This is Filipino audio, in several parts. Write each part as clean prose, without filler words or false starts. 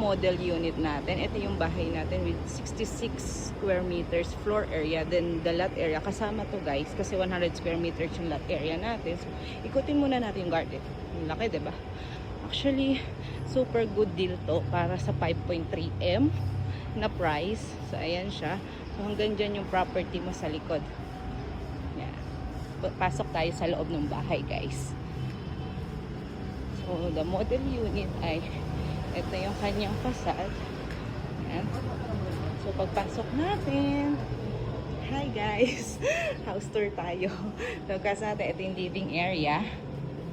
model unit natin. Ito yung bahay natin with 66 square meters floor area. Then the lot area, kasama to guys, kasi 100 square meters yung lot area natin. So, ikutin muna natin yung garden. Yung laki, diba? Actually, super good deal to para sa 5.3M na price. So, ayan siya. So, hanggang dyan yung property mo sa likod. Yan. Pasok tayo sa loob ng bahay, guys. So, the model unit ay ito yung kanyang facade. Yan. So, pagpasok natin, hi guys! House tour tayo. So, kasada, ito yung living area.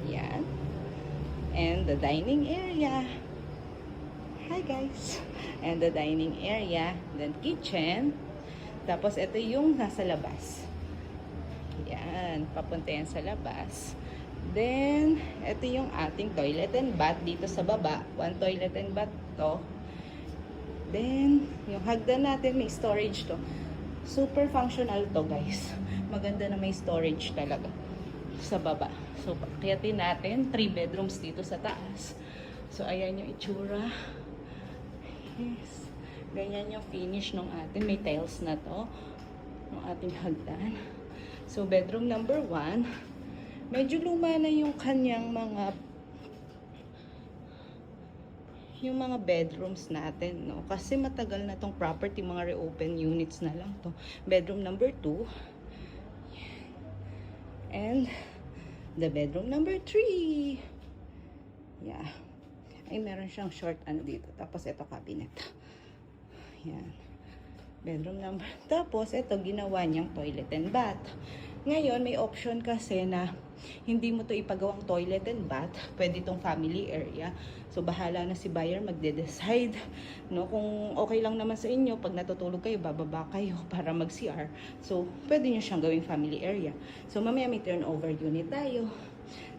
Yan. And the dining area. Hi guys! And the dining area. Then, kitchen. Tapos, ito yung nasa labas. Yan. Papunta yan sa labas. Then, ito yung ating toilet and bath dito sa baba. One toilet and bath to. Then, yung hagdan natin, may storage to. Super functional to, guys. Maganda na may storage talaga sa baba. So, pakiyatin natin. 3 bedrooms dito sa taas. So, ayan yung itsura. Yes. Ganyan yung finish ng atin. May tiles na to. Ng ating hagdan. So, bedroom number 1. Medyo luma na yung kanyang mga bedrooms natin, no? Kasi matagal na tong property, mga reopen units na lang to. Bedroom number 2. And the bedroom number 3. Yeah. Ay, meron siyang short ano dito. Tapos ito cabinet. Yan. Bedroom number. Tapos ito ginawa niyang toilet and bath. Ngayon, may option kasi na hindi mo to ipagawang toilet and bath. Pwede itong family area. So, bahala na si buyer magde-decide. No? Kung okay lang naman sa inyo, pag natutulog kayo, bababa kayo para mag-CR. So, pwede nyo siyang gawing family area. So, mamaya may turnover unit tayo.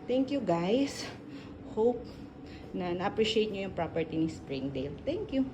Thank you guys. Hope na na-appreciate nyo yung property ni Springdale. Thank you.